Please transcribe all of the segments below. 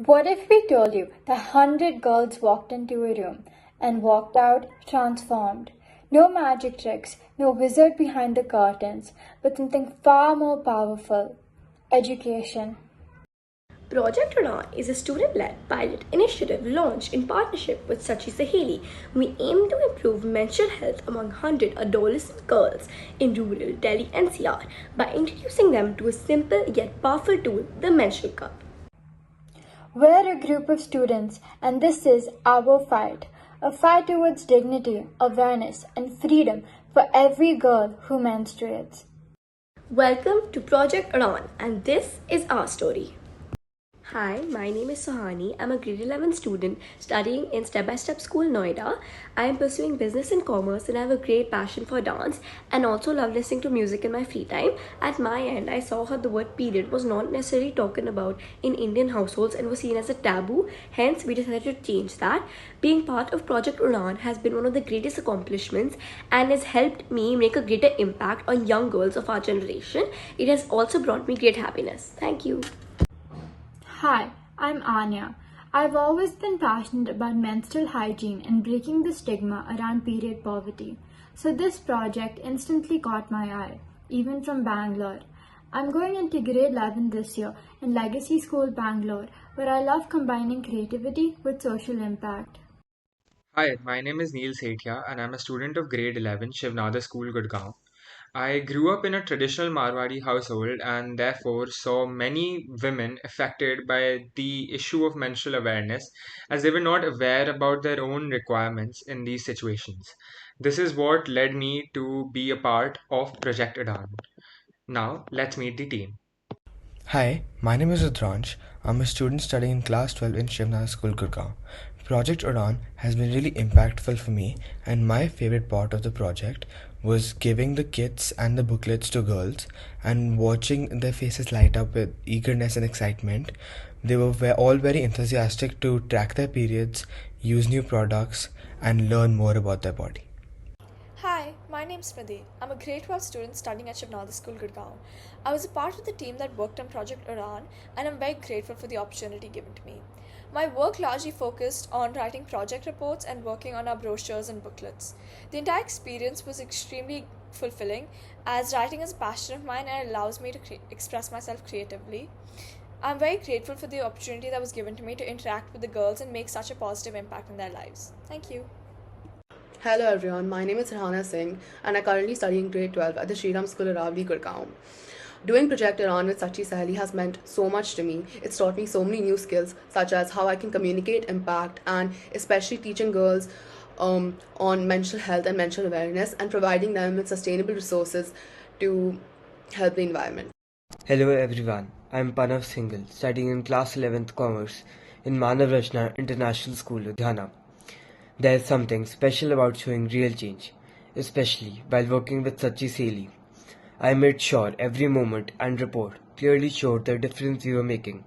What if we told you that 100 girls walked into a room and walked out transformed? No magic tricks, no wizard behind the curtains, but something far more powerful: education. Project Udaan is a student-led pilot initiative launched in partnership with Sachhi Saheli. We aim to improve mental health among 100 adolescent girls in rural Delhi NCR by introducing them to a simple yet powerful tool, the menstrual cup. We're a group of students, and this is our fight. A fight towards dignity, awareness, and freedom for every girl who menstruates. Welcome to Project Udaan, and this is our story. Hi, my name is Sohani. I'm a grade 11 student studying in Step by Step School, Noida. I am pursuing business and commerce, and I have a great passion for dance and also love listening to music in my free time. At my end, I saw how the word period was not necessarily talked about in Indian households and was seen as a taboo. Hence, we decided to change that. Being part of Project Udaan has been one of the greatest accomplishments and has helped me make a greater impact on young girls of our generation. It has also brought me great happiness. Thank you. Hi, I'm Anya. I've always been passionate about menstrual hygiene and breaking the stigma around period poverty. So this project instantly caught my eye, even from Bangalore. I'm going into grade 11 this year in Legacy School, Bangalore, where I love combining creativity with social impact. Hi, my name is Neil Sethia and I'm a student of grade 11 Shivnada School, Gurgaon. I grew up in a traditional Marwari household and therefore saw many women affected by the issue of menstrual awareness as they were not aware about their own requirements in these situations. This is what led me to be a part of Project Adan. Now, let's meet the team. Hi, my name is Udaan. I'm a student studying in class 12 in Shivnada School, Gurgaon. Project Udaan has been really impactful for me, and my favorite part of the project was giving the kits and the booklets to girls and watching their faces light up with eagerness and excitement. They were all very enthusiastic to track their periods, use new products, and learn more about their body. Hi, my name's Smriti. I'm a grade 12 student studying at Shivnada School, Gurgaon. I was a part of the team that worked on Project Udaan, and I'm very grateful for the opportunity given to me. My work largely focused on writing project reports and working on our brochures and booklets. The entire experience was extremely fulfilling, as writing is a passion of mine and it allows me to express myself creatively. I'm very grateful for the opportunity that was given to me to interact with the girls and make such a positive impact in their lives. Thank you. Hello everyone, my name is Rahana Singh and I currently study in grade 12 at the Shriram School Aravali, Gurgaon. Doing Project Udaan with Sachhi Saheli has meant so much to me. It's taught me so many new skills such as how I can communicate impact and especially teaching girls on mental health and mental awareness and providing them with sustainable resources to help the environment. Hello everyone, I'm Panav Singhal, studying in class 11th Commerce in Manav Rachna International School, Ludhiana. There is something special about showing real change, especially while working with Sachhi Saheli. I made sure every moment and report clearly showed the difference we were making.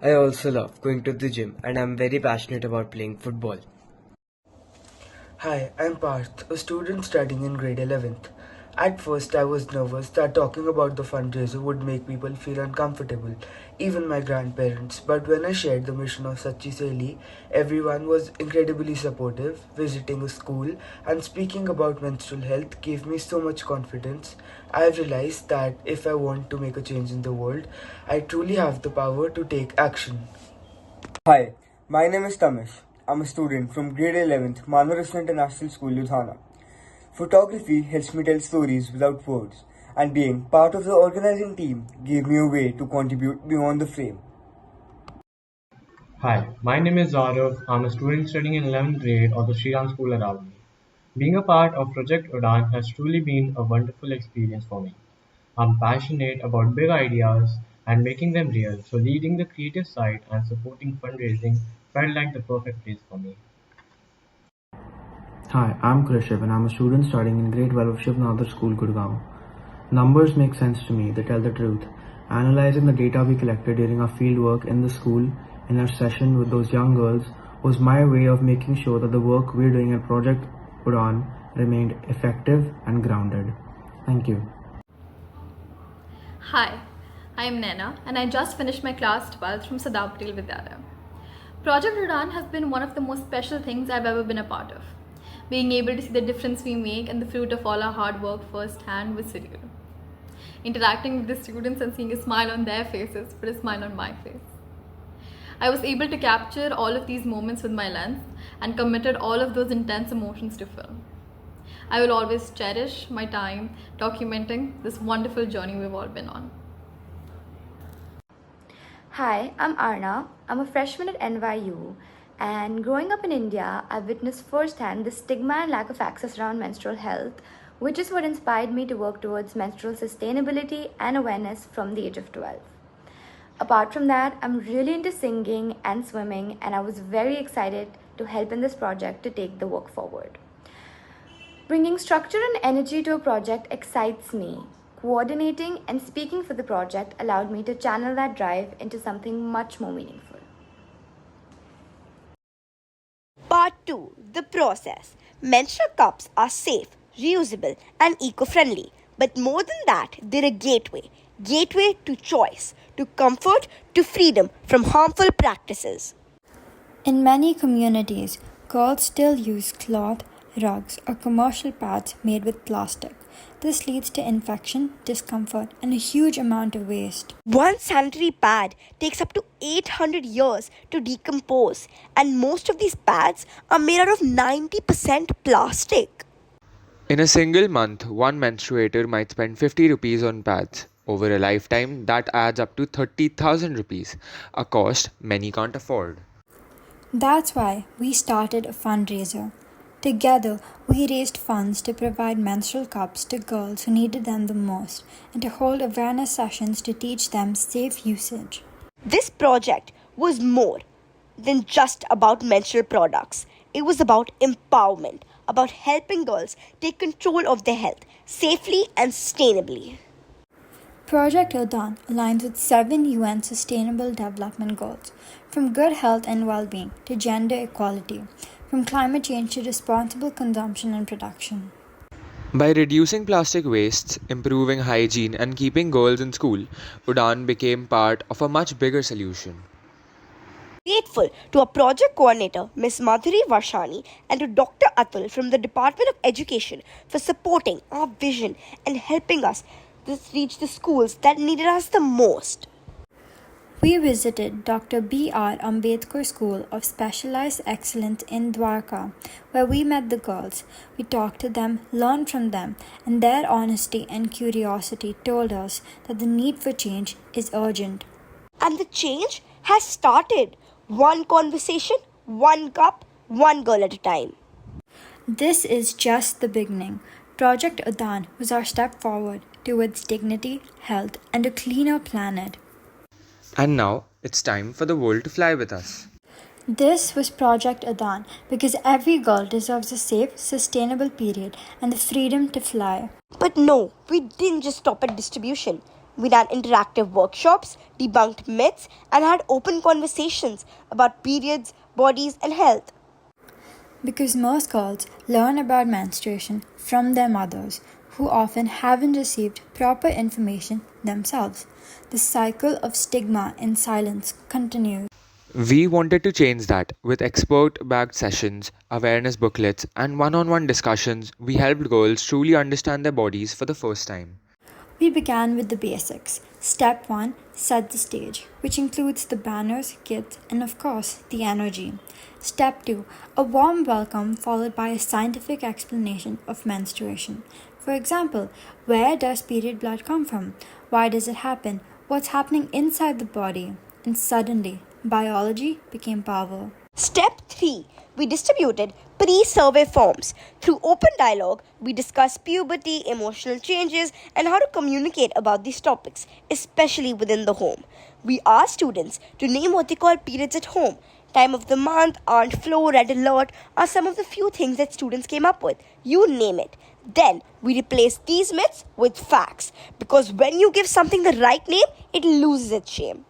I also love going to the gym and I'm very passionate about playing football. Hi, I'm Parth, a student studying in grade 11th. At first, I was nervous that talking about the fundraiser would make people feel uncomfortable, even my grandparents. But when I shared the mission of Sachhi Saheli, everyone was incredibly supportive. Visiting a school and speaking about menstrual health gave me so much confidence. I've realized that if I want to make a change in the world, I truly have the power to take action. Hi, my name is Tamish. I'm a student from grade 11th Manharashtra International School, Ludhiana. Photography helps me tell stories without words, and being part of the organizing team gave me a way to contribute beyond the frame. Hi, my name is Zaurav. I'm a student studying in 11th grade of the Sriram School Aravali. Being a part of Project Udaan has truly been a wonderful experience for me. I'm passionate about big ideas and making them real, so leading the creative side and supporting fundraising felt like the perfect place for me. Hi, I'm Krishiv and I'm a student studying in grade 12 of Shivnada School, Gurgaon. Numbers make sense to me, they tell the truth. Analyzing the data we collected during our field work in the school, in our session with those young girls, was my way of making sure that the work we're doing at Project Udaan remained effective and grounded. Thank you. Hi, I am Naina and I just finished my class 12th from Sadaptil Vidyalaya. Project Udaan has been one of the most special things I've ever been a part of. Being able to see the difference we make and the fruit of all our hard work firsthand was surreal. Interacting with the students and seeing a smile on their faces put a smile on my face. I was able to capture all of these moments with my lens and committed all of those intense emotions to film. I will always cherish my time documenting this wonderful journey we've all been on. Hi, I'm Arna. I'm a freshman at NYU, and growing up in India, I've witnessed firsthand the stigma and lack of access around menstrual health, which is what inspired me to work towards menstrual sustainability and awareness from the age of 12. Apart from that, I'm really into singing and swimming, and I was very excited to help in this project to take the work forward. Bringing structure and energy to a project excites me. Coordinating and speaking for the project allowed me to channel that drive into something much more meaningful. Part 2. The process. Menstrual cups are safe, reusable and eco-friendly. But more than that, they're a gateway. Gateway to choice, to comfort, to freedom from harmful practices. In many communities, girls still use cloth, rugs, or commercial pads made with plastic. This leads to infection, discomfort, and a huge amount of waste. One sanitary pad takes up to 800 years to decompose, and most of these pads are made out of 90% plastic. In a single month, one menstruator might spend 50 rupees on pads. Over a lifetime, that adds up to 30,000 rupees, a cost many can't afford. That's why we started a fundraiser. Together, we raised funds to provide menstrual cups to girls who needed them the most and to hold awareness sessions to teach them safe usage. This project was more than just about menstrual products. It was about empowerment, about helping girls take control of their health safely and sustainably. Project Udaan aligns with 7 UN Sustainable Development Goals, from good health and well-being to gender equality, from climate change to responsible consumption and production. By reducing plastic wastes, improving hygiene, and keeping girls in school, Udaan became part of a much bigger solution. Grateful to our project coordinator, Ms. Madhuri Varshani, and to Dr. Atul from the Department of Education for supporting our vision and helping us to reach the schools that needed us the most. We visited Dr. B.R. Ambedkar School of Specialized Excellence in Dwarka, where we met the girls. We talked to them, learned from them, and their honesty and curiosity told us that the need for change is urgent. And the change has started. One conversation, one cup, one girl at a time. This is just the beginning. Project Udaan was our step forward towards dignity, health, and a cleaner planet. And now, it's time for the world to fly with us. This was Project Udaan because every girl deserves a safe, sustainable period and the freedom to fly. But no, we didn't just stop at distribution. We ran interactive workshops, debunked myths, and had open conversations about periods, bodies, and health. Because most girls learn about menstruation from their mothers, who often haven't received proper information themselves. The cycle of stigma and silence continues. We wanted to change that. With expert-backed sessions, awareness booklets, and one-on-one discussions, we helped girls truly understand their bodies for the first time. We began with the basics. Step 1, set the stage, which includes the banners, kits, and of course, the energy. Step 2, a warm welcome followed by a scientific explanation of menstruation. For example, where does period blood come from? Why does it happen? What's happening inside the body? And suddenly, biology became power. Step 3, we distributed pre-survey forms. Through open dialogue, we discussed puberty, emotional changes, and how to communicate about these topics, especially within the home. We asked students to name what they call periods at home. Time of the month, aunt flow, red alert are some of the few things that students came up with. You name it. Then we replaced these myths with facts, because when you give something the right name, it loses its shame.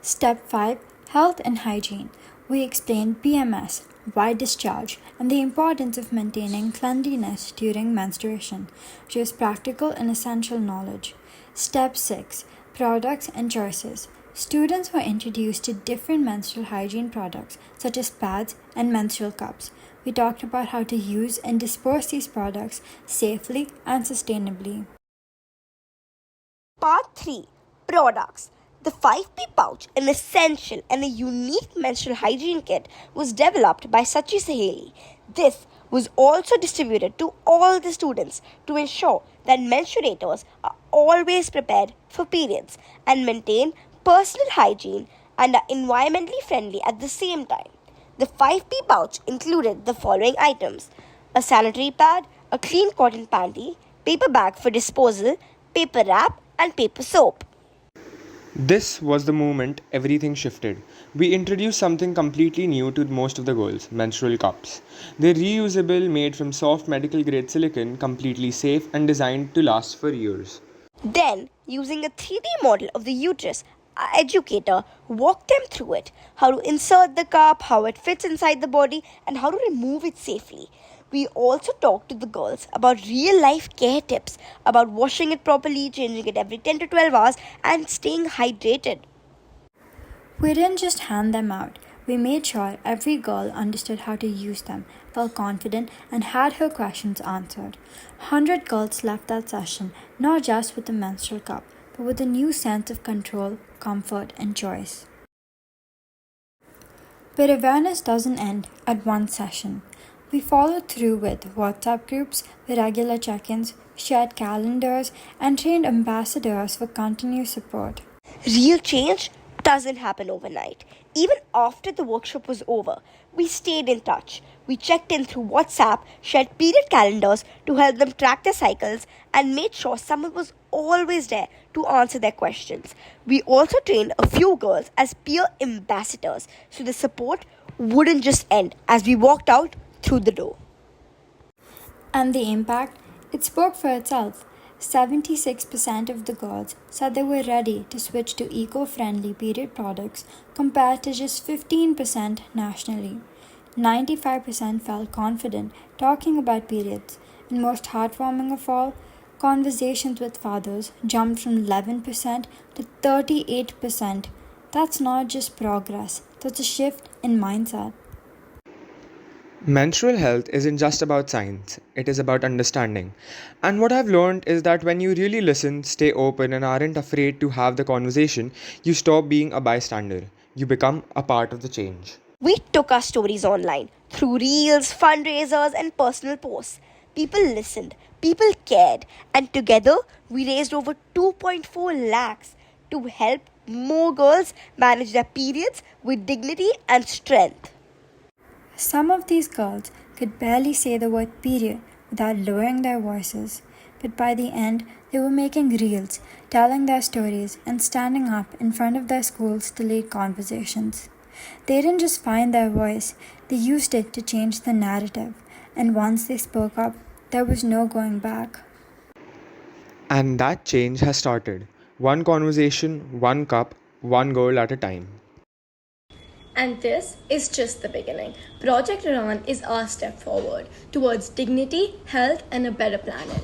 Step 5, health and hygiene. We explained PMS, why discharge, and the importance of maintaining cleanliness during menstruation, which is practical and essential knowledge. Step 6. Products and choices. Students were introduced to different menstrual hygiene products such as pads and menstrual cups. We talked about how to use and dispose these products safely and sustainably. Part 3. Products. The 5P pouch, an essential and a unique menstrual hygiene kit, was developed by Sachhi Saheli. This was also distributed to all the students to ensure that menstruators are always prepared for periods and maintain personal hygiene and are environmentally friendly at the same time. The 5P pouch included the following items: a sanitary pad, a clean cotton panty, paper bag for disposal, paper wrap, and paper soap. This was the moment everything shifted. We introduced something completely new to most of the girls: menstrual cups. They're reusable, made from soft medical grade silicone, completely safe, and designed to last for years. Then, using a 3D model of the uterus, our educator walked them through it: how to insert the cup, how it fits inside the body, and how to remove it safely. We also talked to the girls about real life care tips about washing it properly, changing it every 10 to 12 hours, and staying hydrated. We didn't just hand them out. We made sure every girl understood how to use them, felt confident, and had her questions answered. 100 girls left that session not just with a menstrual cup, but with a new sense of control, comfort, and choice. But awareness doesn't end at one session. We followed through with WhatsApp groups, regular check-ins, shared calendars, and trained ambassadors for continued support. Real change doesn't happen overnight. Even after the workshop was over, we stayed in touch. We checked in through WhatsApp, shared period calendars to help them track their cycles, and made sure someone was always there to answer their questions. We also trained a few girls as peer ambassadors so the support wouldn't just end as we walked out through the door. And the impact? It spoke for itself. 76% of the girls said they were ready to switch to eco-friendly period products compared to just 15% nationally. 95% felt confident talking about periods. And most heartwarming of all, conversations with fathers jumped from 11% to 38%. That's not just progress, that's a shift in mindset. Menstrual health isn't just about science, it is about understanding. And what I've learned is that when you really listen, stay open, and aren't afraid to have the conversation, you stop being a bystander. You become a part of the change. We took our stories online through reels, fundraisers, and personal posts. People listened, people cared, and together we raised over 2.4 lakhs to help more girls manage their periods with dignity and strength. Some of these girls could barely say the word period without lowering their voices, but by the end, they were making reels, telling their stories, and standing up in front of their schools to lead conversations. They didn't just find their voice, they used it to change the narrative, and once they spoke up, there was no going back. And that change has started. One conversation, one cup, one girl at a time. And this is just the beginning. Project Udaan is our step forward towards dignity, health, and a better planet.